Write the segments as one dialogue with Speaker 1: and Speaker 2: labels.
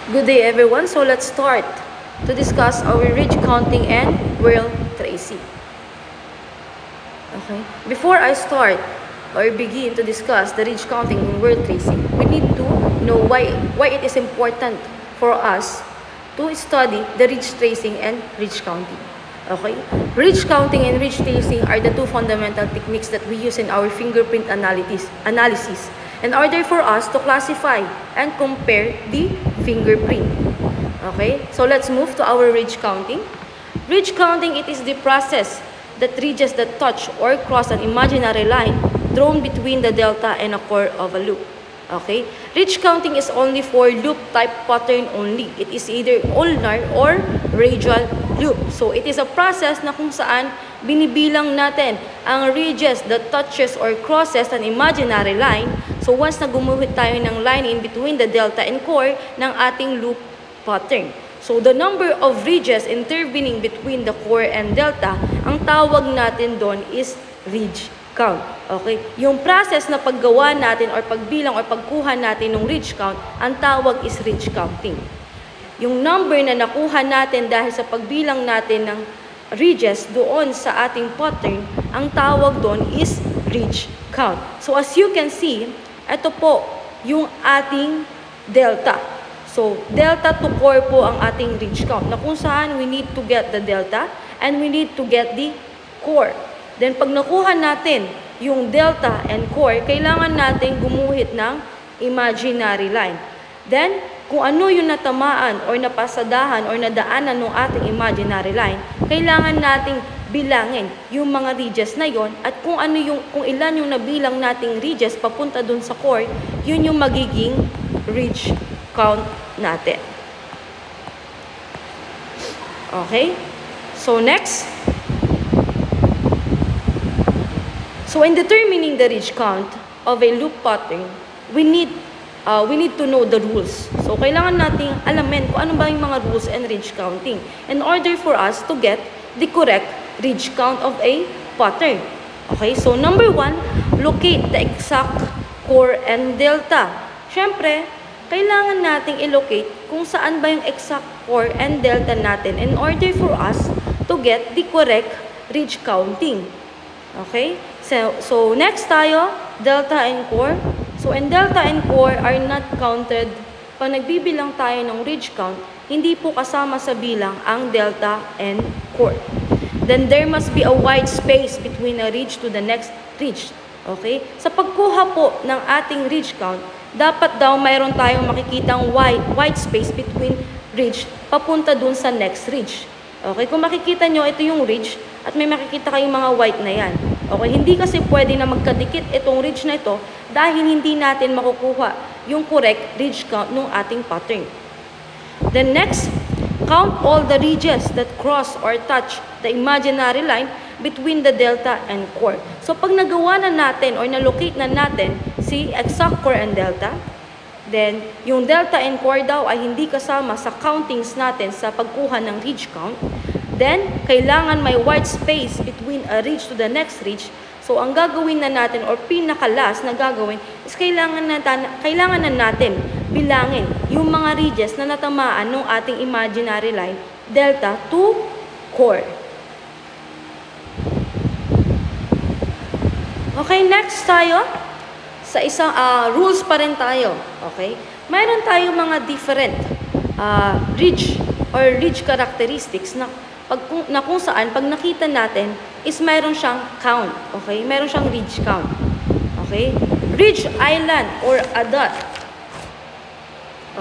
Speaker 1: Good day everyone, so let's start to discuss our ridge counting and whorl tracing. Okay, before I start or begin to discuss the ridge counting and whorl tracing, we need to know why it is important for us to study the ridge tracing and ridge counting. Okay, ridge counting and ridge tracing are the two fundamental techniques that we use in our fingerprint analysis in order for us to classify and compare the fingerprint. Okay, so let's move to our ridge counting. Ridge counting, it is the process that ridges that touch or cross an imaginary line drawn between the delta and a core of a loop. Okay, ridge counting is only for loop type pattern only. It is either ulnar or radial loop. So it is a process na kung saan binibilang natin ang ridges that touches or crosses an imaginary line. So once na gumuhit tayo ng line in between the delta and core ng ating loop pattern. So the number of ridges intervening between the core and delta, ang tawag natin doon is ridge count. Okay? Yung process na paggawa natin or pagbilang or pagkuha natin ng ridge count, ang tawag is ridge counting. Yung number na nakuha natin dahil sa pagbilang natin ng ridges doon sa ating pattern, ang tawag doon is ridge count. So as you can see, ito po yung ating delta. So delta to core po ang ating ridge count na kung saan we need to get the delta and we need to get the core. Then pag nakuha natin yung delta and core, kailangan natin gumuhit ng imaginary line. Then, kung ano yung natamaan or napasadahan or nadaanan ng ating imaginary line, kailangan nating bilangin yung mga ridges na yon at kung ilan yung nabilang nating ridges papunta dun sa core, yun yung magiging ridge count natin. Okay? So next, so in determining the ridge count of a loop pattern, we need to know the rules. So kailangan nating alamin kung ano ba yung mga rules and ridge counting in order for us to get the correct ridge count of a pattern. Okay, so number 1, locate the exact core and delta. Siyempre, kailangan nating i-locate kung saan ba yung exact core and delta natin in order for us to get the correct ridge counting. Okay? So next tayo, delta and core. So in delta and core are not counted. Pag nagbibilang tayo ng ridge count, hindi po kasama sa bilang ang delta and core. Then there must be a wide space between a ridge to the next ridge. Okay? Sa pagkuha po ng ating ridge count, dapat daw mayroon tayong makikitang wide space between ridge papunta dun sa next ridge. Okay? Kung makikita nyo, ito yung ridge at may makikita kayong mga white na yan. Okay? Hindi kasi pwede na magkadikit itong ridge na ito dahil hindi natin makukuha yung correct ridge count ng ating pattern. Then next, count all the ridges that cross or touch the imaginary line between the delta and core. So pag nagawa na natin or na-locate na natin si exact core and delta, then yung delta and core daw ay hindi kasama sa countings natin sa pagkuha ng ridge count, then kailangan may wide space between a ridge to the next ridge. So ang gagawin na natin or pinakalas na gagawin is kailangan na natin bilangin yung mga ridges na natamaan ng ating imaginary line delta to core. Okay, next tayo sa isang rules pa rin tayo. Okay? Mayroon tayong mga different ridge or ridge characteristics na kung saan pag nakita natin is mayroon siyang count. Okay? Mayroon siyang ridge count. Okay? Ridge island or a dot.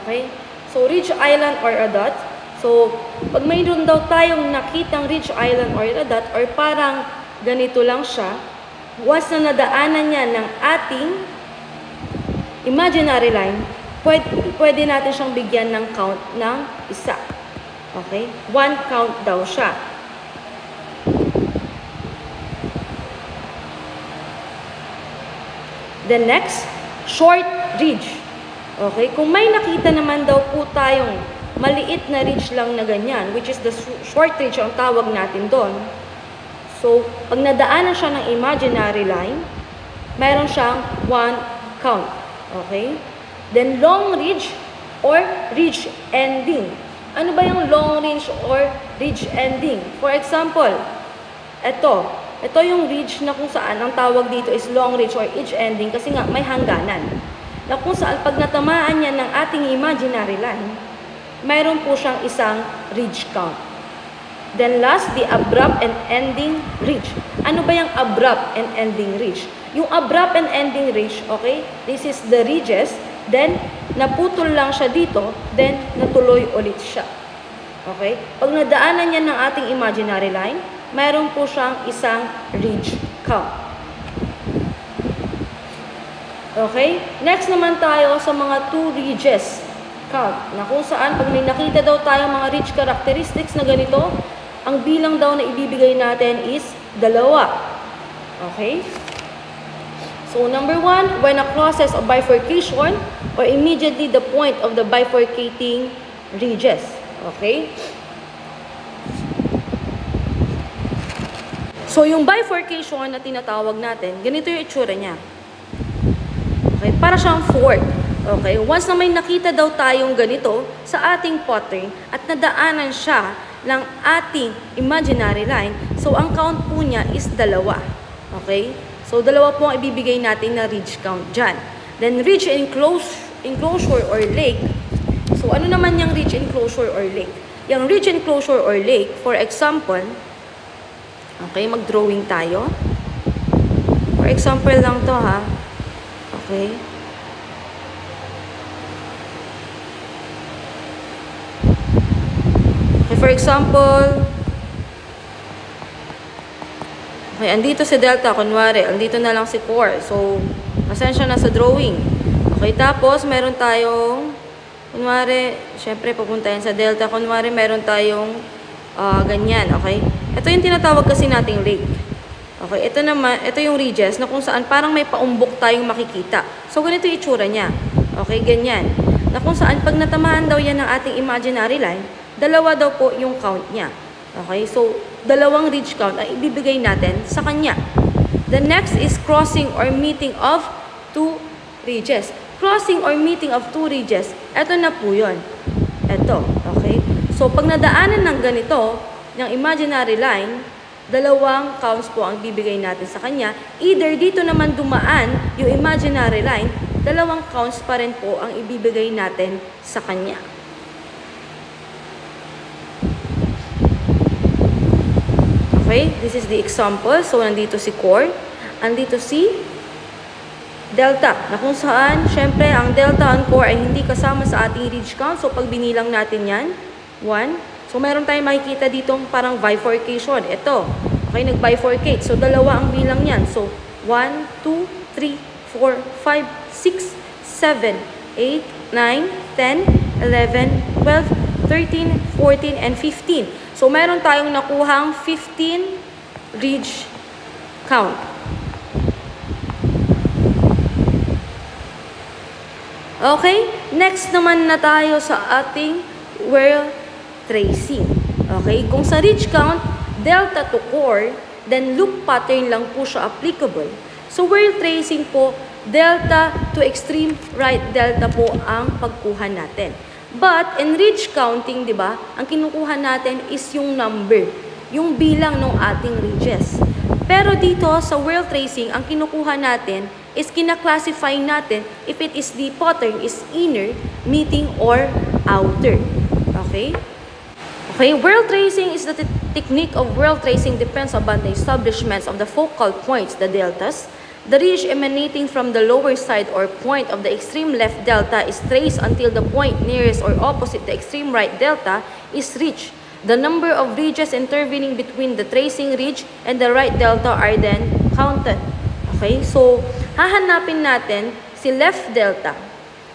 Speaker 1: Okay? So ridge island or a dot. So pag mayroon daw tayong nakitang ridge island or a dot or parang ganito lang siya, once na nadaanan niya ng ating imaginary line, pwede natin siyang bigyan ng count ng isa. Okay? 1 count daw siya. The next, short ridge. Okay? Kung may nakita naman daw po tayong maliit na ridge lang na ganyan, which is the short ridge ang tawag natin doon. So, pag nadaanan siya ng imaginary line, mayroon siyang 1 count. Okay? Then long ridge, or ridge ending. Ano ba yung long range or ridge ending? For example, ito yung ridge na kung saan ang tawag dito is long range or ridge ending kasi nga may hangganan. Na kung saan pag natamaan yan ng ating imaginary line, mayroon po siyang isang ridge count. Then last, the abrupt and ending ridge. Ano ba yung abrupt and ending ridge? Yung abrupt and ending ridge, okay, this is the ridges, then naputol lang siya dito, then natuloy ulit siya. Okay? Pag nadaanan niya ng ating imaginary line, mayroon po siyang isang ridge count. Okay? Next naman tayo sa mga two ridges count, na kung saan pag may nakita daw tayong mga ridge characteristics na ganito, ang bilang daw na ibibigay natin is 2. Okay? So, number 1, when a process of bifurcation or immediately the point of the bifurcating ridges. Okay? So, yung bifurcation na tinatawag natin, ganito yung itsura niya. Okay? Para siyang fork. Okay? Once na may nakita daw tayong ganito sa ating pattern at nadaanan siya ng ating imaginary line, so ang count po niya is 2. Okay? So, 2 po ang ibibigay natin na ridge count dyan. Then, ridge enclosure or lake. So, ano naman yung ridge enclosure or lake? Yung ridge enclosure or lake, for example, okay, mag-drawing tayo. For example lang to ha. Okay. Okay, for example, okay, andito si delta, kunwari, andito na lang si core. So, pasensya na sa drawing. Okay, tapos, meron tayong, kunwari, syempre, pupuntahin sa delta, kunwari, meron tayong ganyan, okay? Ito yung tinatawag kasi nating lake. Okay, ito naman, ito yung ridges na kung saan parang may paumbok tayong makikita. So, ganito yung itsura niya. Okay, ganyan. Na kung saan, pag natamaan daw yan ng ating imaginary line, 2 daw po yung count niya. Okay, so, 2 ridge count ang ibibigay natin sa kanya. The next is crossing or meeting of 2 ridges. Crossing or meeting of 2 ridges, ito na po yun. Ito, okay? So, pag nadaanan ng ganito, ng imaginary line, 2 counts po ang bibigay natin sa kanya. Either dito naman dumaan yung imaginary line, 2 counts pa rin po ang ibibigay natin sa kanya. Okay, this is the example. So, nandito si core, andito si delta, na kung saan, syempre, ang delta and core ay hindi kasama sa ating ridge count. So, pag binilang natin yan, 1. So, meron tayong makikita ditong parang bifurcation. Ito, okay, nag-bifurcate. So, 2 ang bilang yan. So, 1, 2, 3, 4, 5, 6, 7, 8, 9, 10, 11, 12, 13, 14, and 15. So, meron tayong nakuhang 15 ridge count. Okay, next naman na tayo sa ating whorl tracing. Okay, kung sa ridge count, delta to core, then loop pattern lang po siya applicable. So, whorl tracing po, delta to extreme right delta po ang pagkuha natin. But, in ridge counting, di ba, ang kinukuha natin is yung number, yung bilang ng ating ridges. Pero dito, sa whorl tracing, ang kinukuha natin is kina-classify natin if it is the pattern is inner, meeting, or outer. Okay? Okay, whorl tracing is the technique of whorl tracing depends upon the establishments of the focal points, the deltas. The ridge emanating from the lower side or point of the extreme left delta is traced until the point nearest or opposite the extreme right delta is reached. The number of ridges intervening between the tracing ridge and the right delta are then counted. Okay, so hahanapin natin si left delta,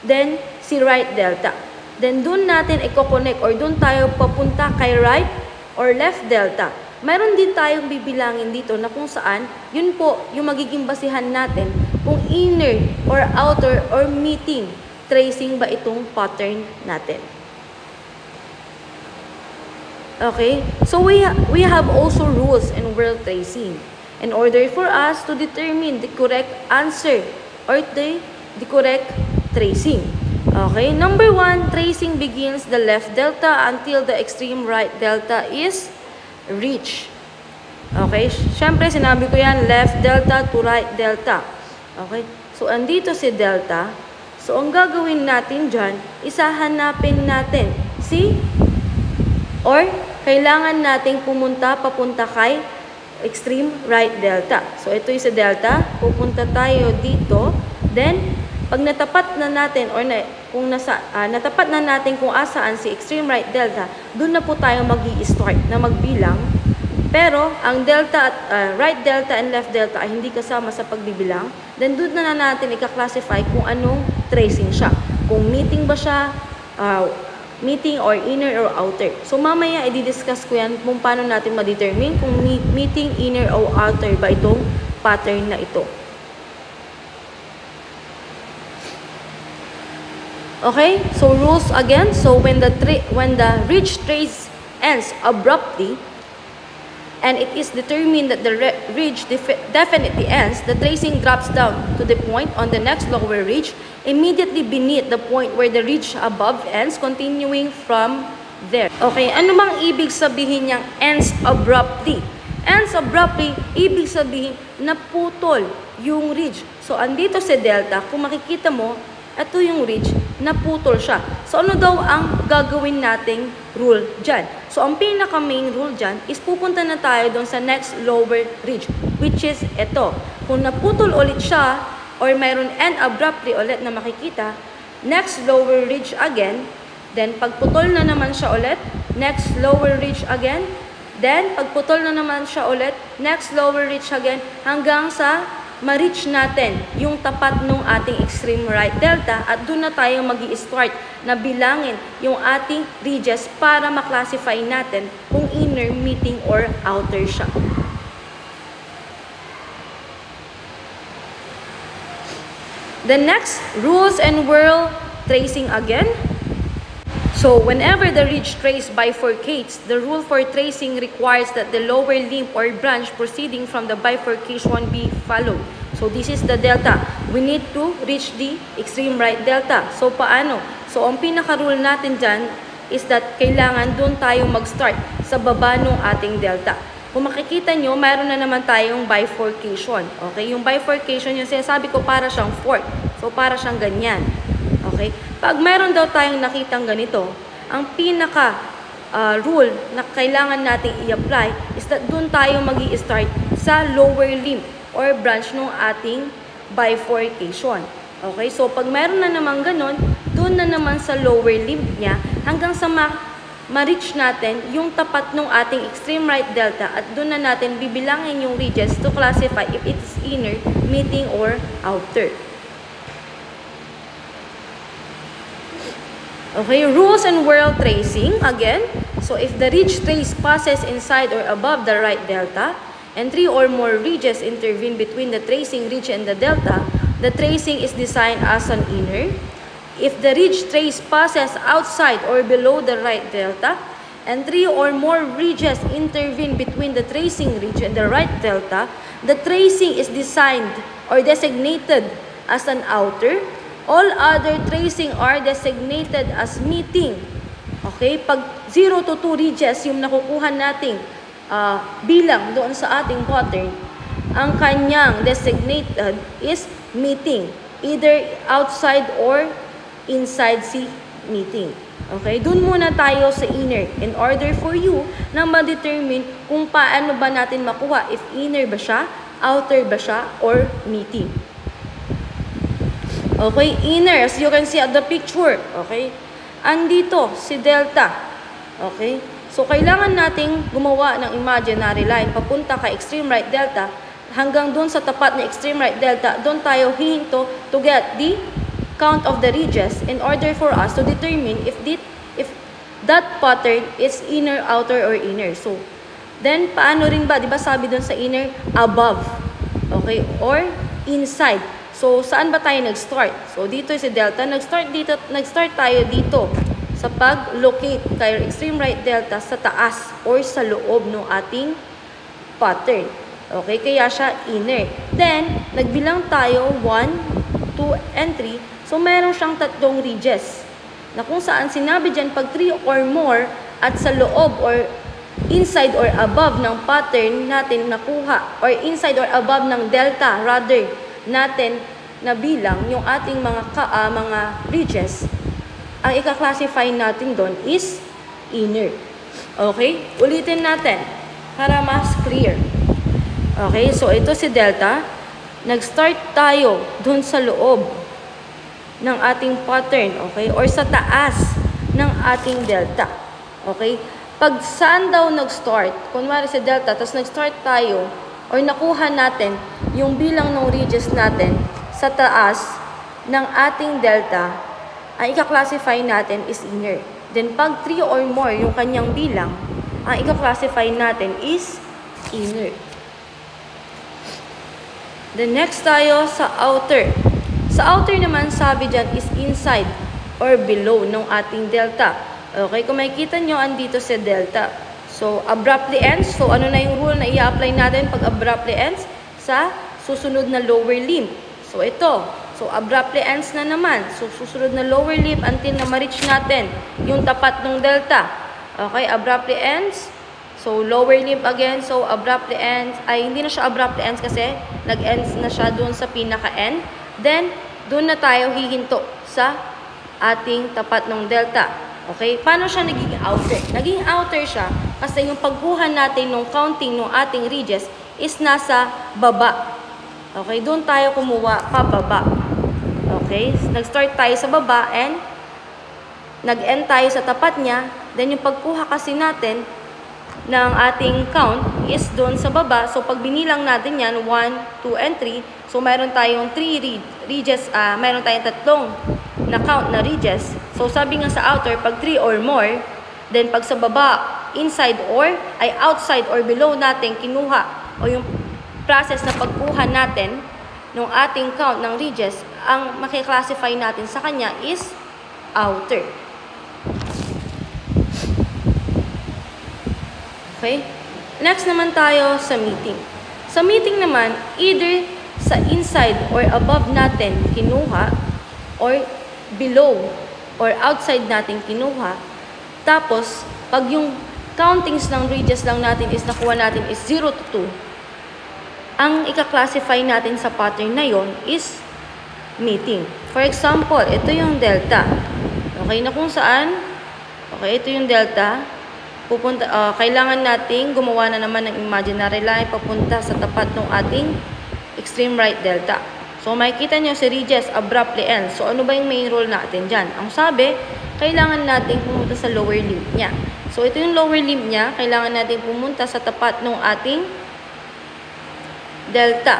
Speaker 1: then si right delta. Then dun natin i-connect or dun tayo papunta kay right or left delta. Mayroon din tayong bibilangin dito na kung saan, yun po yung magiging basihan natin kung inner or outer or meeting tracing ba itong pattern natin. Okay? So we have also rules in whorl tracing in order for us to determine the correct answer or the correct tracing. Okay, number 1, tracing begins the left delta until the extreme right delta is reached. Okay, syempre sinabi ko yan, left delta to right delta. Okay, so andito si delta. So ang gagawin natin dyan, isahanapin natin si, or kailangan nating papunta kay extreme right delta. So ito yung si delta, pupunta tayo dito, then pag natapat na natin or natapat na natin kung asaan si extreme right delta, doon na po tayo magi-start na magbilang. Pero ang delta at right delta and left delta ay hindi kasama sa pagbibilang. Then doon na natin i-classify kung anong tracing siya. Kung meeting ba siya, meeting or inner or outer. So mamaya i-discuss ko yan kung paano natin ma-determine kung meeting, inner or outer ba itong pattern na ito. Okay, so rules again. So when the ridge trace ends abruptly, and it is determined that the ridge definitely ends, the tracing drops down to the point on the next lower ridge, immediately beneath the point where the ridge above ends, continuing from there. Okay, ano bang ibig sabihin niyang ends abruptly? Ends abruptly, ibig sabihin naputol yung ridge. So andito si delta, kung makikita mo, ito yung ridge, naputol siya. So, ano daw ang gagawin nating rule dyan? So, ang pinaka-main rule dyan is pupunta na tayo doon sa next lower ridge, which is ito. Kung naputol ulit siya, or mayroon end abruptly ulit na makikita, next lower ridge again, then pagputol na naman siya ulit, next lower ridge again, then pagputol na naman siya ulit, next lower ridge again, hanggang sa ma-reach natin yung tapat ng ating extreme right delta at doon na tayo magi-start na bilangin yung ating ridges para ma-classify natin kung inner, meeting, or outer siya. The next, rules and whirl tracing again. So, whenever the ridge trace bifurcates, the rule for tracing requires that the lower limb or branch proceeding from the bifurcation be followed. So, this is the delta. We need to reach the extreme right delta. So, paano? So, ang pinaka-rule natin dyan is that kailangan doon tayo mag-start sa baba ng ating delta. Kung makikita nyo, mayroon na naman tayong bifurcation. Okay? Yung bifurcation, yung sinasabi ko, para siyang fork. So, para siyang ganyan. Okay? Pag mayroon daw tayong nakitang ganito, ang pinaka rule na kailangan nating i-apply is that doon tayo magi-start sa lower limb or branch ng ating bifurcation. Okay? So, pag mayroon na naman ganon, doon na naman sa lower limb niya hanggang sa ma-reach natin yung tapat ng ating extreme right delta at doon na natin bibilangin yung ridges to classify if it's inner, meeting, or outer. Okay, rules and whirl tracing again. So if the ridge trace passes inside or above the right delta and 3 or more ridges intervene between the tracing ridge and the delta, the tracing is designed as an inner. If the ridge trace passes outside or below the right delta and 3 or more ridges intervene between the tracing ridge and the right delta, the tracing is designed or designated as an outer. All other tracing are designated as meeting. Okay? Pag 0 to 2 ridges yung nakukuha nating bilang doon sa ating pattern, ang kanyang designated is meeting. Either outside or inside si meeting. Okay? Doon muna tayo sa inner in order for you na ma-determine kung paano ba natin makuha if inner ba siya, outer ba siya, or meeting. Okay, inner, as you can see at the picture, okay, andito si delta, okay, so kailangan nating gumawa ng imaginary line papunta kay extreme right delta hanggang doon sa tapat ng extreme right delta, doon tayo hihinto to get the count of the ridges in order for us to determine if that pattern is inner, outer, or inner. So, then, paano rin ba, di ba sabi doon sa inner, above, okay, or inside. So, saan ba tayo nag-start? So, dito si delta. Nag-start tayo dito sa pag-locate kay extreme right delta sa taas or sa loob ng ating pattern. Okay? Kaya siya inner. Then, nagbilang tayo 1, 2, and 3 So, meron siyang tatlong ridges na kung saan sinabi dyan pag 3 or more at sa loob or inside or above ng pattern natin nakuha or inside or above ng delta rather natin na bilang yung ating mga ridges, ang ika-classify natin doon is inner. Okay? Ulitin natin para mas clear. Okay? So, ito si delta. Nag-start tayo doon sa loob ng ating pattern. Okay? Or sa taas ng ating delta. Okay? Pag saan daw nag-start, kunwari sa delta, tapos nag-start tayo, or nakuha natin yung bilang ng ridges natin sa taas ng ating delta, ang ika-classify natin is inner. Then, pag 3 or more yung kanyang bilang, ang ika-classify natin is inner. Then, next tayo sa outer. Sa outer naman, sabi dyan is inside or below ng ating delta. Okay, kung makikita nyo, andito sa delta. So, abruptly ends. So, ano na yung rule na i-apply natin pag abruptly ends? Sa susunod na lower limb. So, ito. So, abruptly ends na naman. So, susunod na lower limb until na ma-reach natin yung tapat ng delta. Okay, abruptly ends. So, lower limb again. So, abruptly ends. Ay, hindi na siya abruptly ends kasi nag-ends na siya doon sa pinaka-end. Then, doon na tayo hihinto sa ating tapat ng delta. Okay? Paano siya naging outer? Naging outer siya kasi yung pagkuha natin ng counting ng ating ridges is nasa baba. Okay? Doon tayo kumuha pababa. Okay? Nag-start tayo sa baba and nag-end tayo sa tapat niya. Then yung pagkuha kasi natin ng ating count is doon sa baba. So pag binilang natin yan, 1, 2, and 3. So mayroon tayong 3 ridges, mayroon tayong tatlong na count na ridges. So, sabi nga sa outer, pag 3 or more, then pag sa baba, inside or, ay outside or below natin kinuha, o yung process na pagkuha natin ng ating count ng ridges, ang makiklassify natin sa kanya is outer. Okay? Next naman tayo sa meeting. Sa meeting naman, either sa inside or above natin kinuha, or below or outside natin kinuha. Tapos, pag yung countings ng ridges lang natin is nakuha natin is 0 to 2, ang ika-classify natin sa pattern na yon is meeting. For example, ito yung delta. Okay, na kung saan, okay, ito yung delta. Kailangan nating gumawa na naman ng imaginary line papunta sa tapat ng ating extreme right delta. So, makikita nyo si ridges abruptly ends. So, ano ba yung main rule natin dyan? Ang sabi, kailangan natin pumunta sa lower limb niya. So, ito yung lower limb niya. Kailangan natin pumunta sa tapat ng ating delta.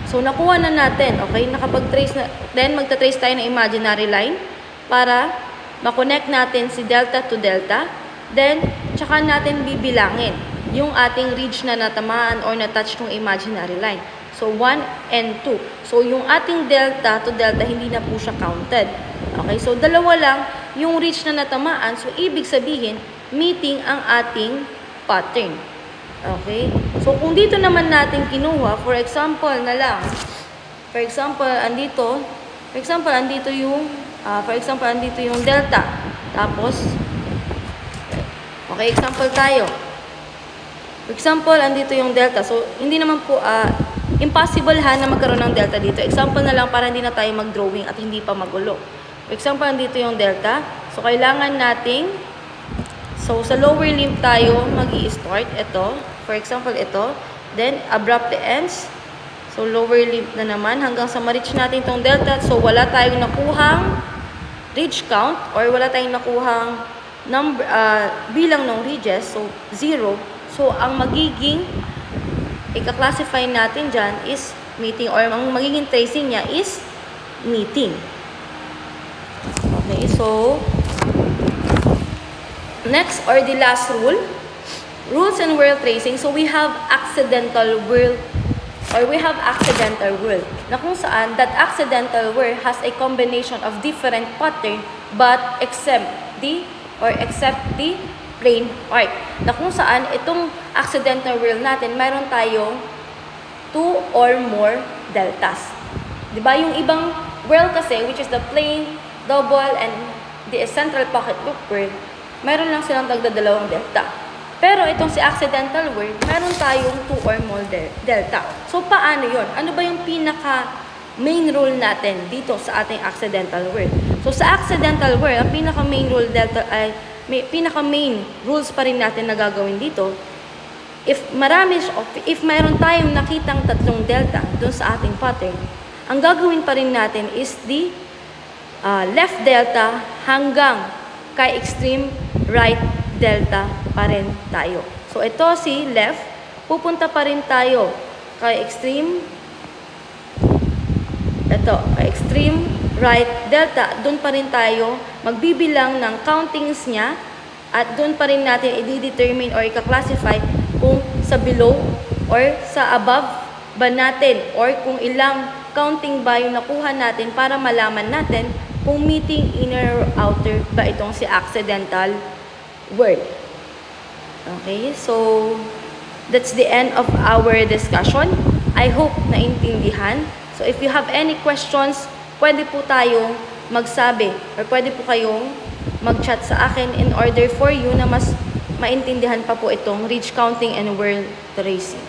Speaker 1: So, nakuha na natin. Okay? Nakapag-trace na. Then, magta-trace tayo ng imaginary line para makonect natin si delta to delta. Then, tsaka natin bibilangin yung ating ridge na natamaan or na-touch ng imaginary line. So, 1 and 2. So, yung ating delta to delta, hindi na po siya counted. Okay? So, dalawa lang yung ridge na natamaan. So, ibig sabihin, meeting ang ating pattern. Okay? So, kung dito naman natin kinuha, for example na lang, andito yung delta. Tapos, okay, example tayo. For example, andito yung delta. So, hindi naman po, impossible na magkaroon ng delta dito. Example na lang para hindi na tayo mag-drawing at hindi pa magulo. For example, andito yung delta. So, kailangan nating, so, sa lower limb tayo mag-i-start. Ito. For example, ito. Then, abruptly ends. So, lower limb na naman hanggang sa ma-reach natin itong delta. So, wala tayong nakuhang ridge count or wala tayong nakuhang number, bilang ng ridges. So, 0. So, ang magiging ika-classify natin dyan is meeting or ang magiging tracing niya is meeting. Okay, so next or the last rule, rules in whorl tracing. So we have accidental whorl or we have accidental whorl na kung saan that accidental whorl has a combination of different pattern but except the plain arc. Na kung saan itong accidental whorl natin, mayroon tayong 2 or more deltas. 'Di ba yung ibang Whirl kasi, which is the plain, double, and the central pocket loop whirl, meron lang silang dalawang delta. Pero itong si accidental whirl, meron tayong 2 or more delta. So, paano yon? Ano ba yung pinaka main rule natin dito sa ating accidental whirl? So, sa accidental whirl, ang pinaka main rule delta ay pinaka main rules pa rin natin na gagawin dito. If mayroon tayong nakitang tatlong delta dun sa ating pattern, ang gagawin pa rin natin is the left delta hanggang kay extreme right delta pa rin tayo. So, ito si left, pupunta pa rin tayo kay extreme, kay extreme right delta, dun pa rin tayo magbibilang ng countings niya at dun pa rin natin i-determine or i-classify kung sa below or sa above ba natin or kung ilang counting ba yung nakuha natin para malaman natin kung meeting inner or outer ba itong si accidental whirl. Okay, so that's the end of our discussion. I hope naintindihan. So if you have any questions, pwede po tayong magsabi or pwede po kayong mag-chat sa akin in order for you na mas maintindihan pa po itong ridge counting and whirl tracing.